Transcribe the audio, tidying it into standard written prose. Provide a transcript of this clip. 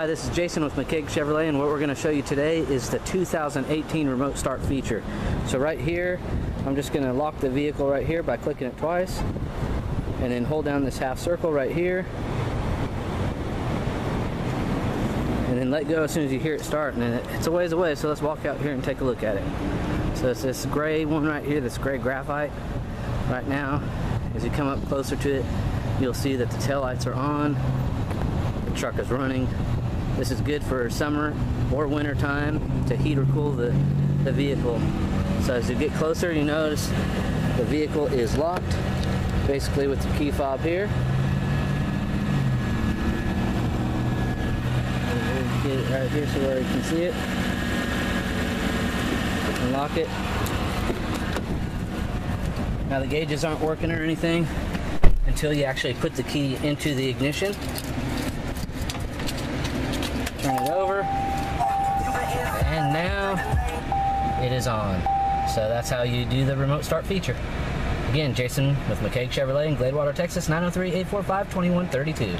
Hi, this is Jason with McKaig Chevrolet, and what we're going to show you today is the 2018 remote start feature. So right here, I'm just going to lock the vehicle right here by clicking it twice, and then hold down this half circle right here, and then let go as soon as you hear it start. And then it's a ways away, so let's walk out here and take a look at it. So it's this gray one right here, this gray graphite. Right now, as you come up closer to it, you'll see that the taillights are on, the truck is running. This is good for summer or winter time to heat or cool the vehicle. So as you get closer, you notice the vehicle is locked, basically with the key fob here. Get it right here so where you can see it. Unlock it. Now the gauges aren't working or anything until you actually put the key into the ignition. Turn it over, and now it is on. So that's how you do the remote start feature. Again, Jason with McKaig Chevrolet in Gladewater, Texas, 903-845-2132.